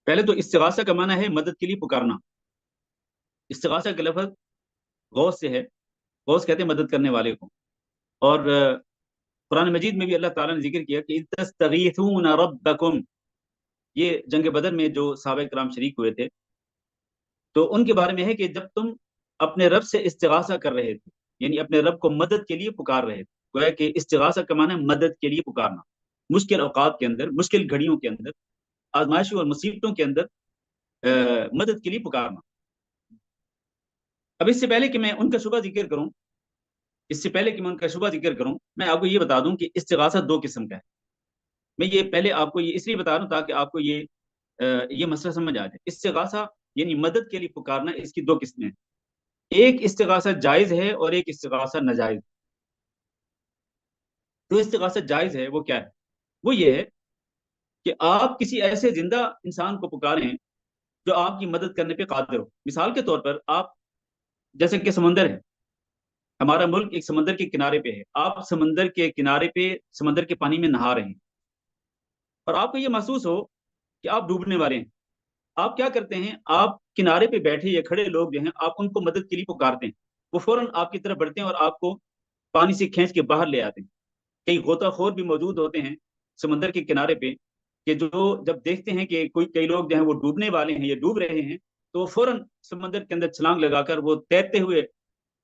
पहले तो इस्तिगासा का माना है मदद के लिए पुकारना। इस्तिगासा का लफ्ज़ गौस से है। गौस कहते हैं मदद करने वाले को। और कुरान मजीद में भी अल्लाह ताला ने जिक्र किया कि इज़ तस्तगीथून रब्बकुम, ये जंग बदर में जो सहाबा किराम शरीक हुए थे, तो उनके बारे में है कि जब तुम अपने रब से इस्तिगासा कर रहे थे, यानी अपने रब को मदद के लिए पुकार रहे थे। गोया कि इस्तिगासा का माना है मदद के लिए पुकारना, मुश्किल औकात के अंदर, मुश्किल घड़ियों के अंदर, आजमाइशों और मुसीबतों के अंदर मदद के लिए पुकारना। अब इससे पहले कि मैं उनका शुबा जिक्र करूं, मैं आपको ये बता दूं कि इस्तिगासा दो किस्म का है। मैं ये पहले आपको ये इसलिए बता रहा हूं ताकि आपको ये मसला समझ आ जाए। इस्तिगासा यानी मदद के लिए पुकारना, इसकी दो किस्में हैं। एक इस्तिगासा जायज है और एक इस्तिगासा नाजायज। तो इस्तिगासा जायज है वो क्या है? वो ये है कि आप किसी ऐसे जिंदा इंसान को पुकारें जो आपकी मदद करने पे कादिर हो। मिसाल के तौर पर आप, जैसे कि समंदर है, हमारा मुल्क एक समंदर के किनारे पे है। आप समंदर के किनारे पे समंदर के पानी में नहा रहे हैं और आपको ये महसूस हो कि आप डूबने वाले हैं। आप क्या करते हैं? आप किनारे पे बैठे या खड़े लोग जो हैं, आप उनको मदद के लिए पुकारते हैं। वो फौरन आपकी तरफ बढ़ते हैं और आपको पानी से खींच के बाहर ले आते हैं। कई गोताखोर भी मौजूद होते हैं समंदर के किनारे पे, कि जो जब देखते हैं कि कई लोग जो हैं वो डूबने वाले हैं या डूब रहे हैं, तो वो फौरन समंदर के अंदर छलांग लगाकर वो तैरते हुए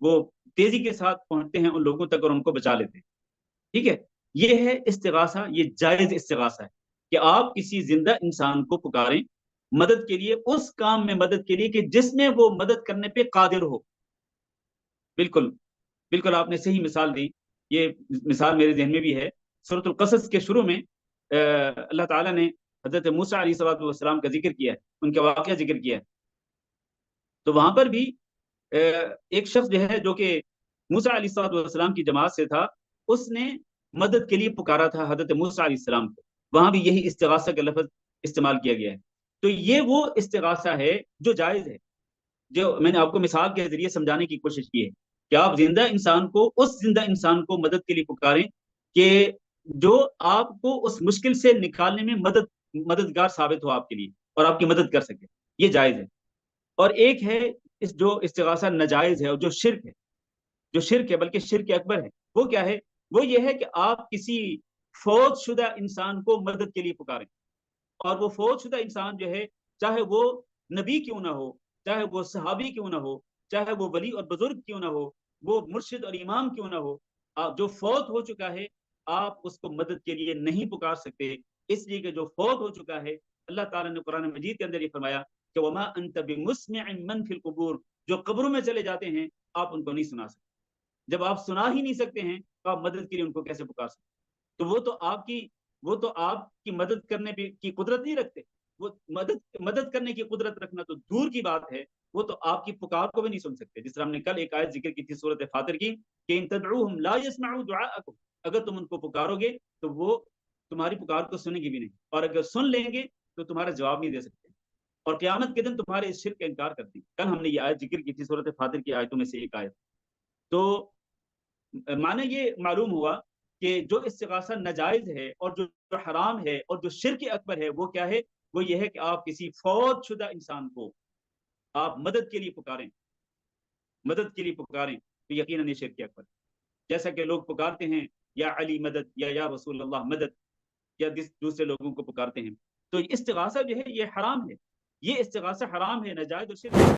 वो तेजी के साथ पहुंचते हैं उन लोगों तक और उनको बचा लेते हैं। ठीक है? ये है इस्तिगासा, ये जायज इस्तिगासा है कि आप किसी जिंदा इंसान को पुकारें मदद के लिए, उस काम में मदद के लिए कि जिसमें वो मदद करने पे कादिर हो। बिल्कुल, बिल्कुल आपने सही मिसाल दी। ये मिसाल मेरे जहन में भी है। सूरतुल कसस के शुरू में अल्लाह ताला ने हजरत मूसा अलैहिस्सलाम का जिक्र किया है, उनका वाकया जिक्र किया है। तो वहां पर भी एक शख्स जो है, जो कि मूसा अलैहिस्सलाम की जमात से था, उसने मदद के लिए पुकारा था हजरत मूसा अलैहिस्सलाम को। वहां भी यही इस्तिगासा का लफ्ज इस्तेमाल किया गया है। तो ये वो इस्तिगासा है जो जायज है, जो मैंने आपको मिसाल के जरिए समझाने की कोशिश की है कि आप जिंदा इंसान को, उस जिंदा इंसान को मदद के लिए पुकारें कि जो आपको उस मुश्किल से निकालने में मददगार साबित हो आपके लिए और आपकी मदद कर सके। ये जायज है। और एक है इस जो इस्तिगासा नाजायज है और जो शिर्क है, बल्कि शिर्क अकबर है। वो क्या है? वो ये है कि आप किसी फौजशुदा इंसान को मदद के लिए पुकारें, और वो फौजशुदा इंसान जो है, चाहे वो नबी क्यों ना हो, चाहे वो सहाबी क्यों ना हो, चाहे वो वली और बुजुर्ग क्यों ना हो, वो मुर्शिद और इमाम क्यों ना हो, जो फौत हो चुका है, आप उसको मदद के लिए नहीं पुकार सकते। इसलिए कि जो फौत हो चुका है, अल्लाह ताला ने कुरान मजीद के अंदर ये फरमाया कि वमा अंत बिमुस्मिअ मन फिल कुबूर, जो कब्रों में चले जाते हैं आप उनको नहीं सुना सकते। जब आप सुना ही नहीं सकते हैं तो आप मदद के लिए उनको कैसे पुकार सकते? तो वो तो आपकी मदद करने की कुदरत नहीं रखते। वो मदद करने की कुदरत रखना तो दूर की बात है, वो तो आपकी पुकार को भी नहीं सुन सकते। जिस तरह हमने कल एक आयत जिक्र की थी सूरत फातिर की, कि इन तदऊहुम ला यस्मऊ दुआअकुम, अगर तुम उनको पुकारोगे तो वो तुम्हारी पुकार को सुनेंगे भी नहीं, और अगर सुन लेंगे तो तुम्हारा जवाब नहीं दे सकते, और क़यामत के दिन तुम्हारे इस शिर्क का इनकार करते हैं। कल हमने ये आयत जिक्र की थी, सूरत फातिर की आयतों में से एक आयत। तो माने ये मालूम हुआ कि जो इस्तिगासा नाजायज है और जो हराम है और जो शिर्क अकबर है, वो क्या है? वो ये है कि आप किसी फौजशुदा इंसान को आप मदद के लिए पुकारें तो यकीनन ये शिर्क अकबर। जैसा कि लोग पुकारते हैं या अली मदद, या रसूल अल्लाह मदद, या दूसरे लोगों को पुकारते हैं, तो इस्तिगासा जो है ये हराम है। ये इस्तिगासा हराम है, नाजायज और शिर्क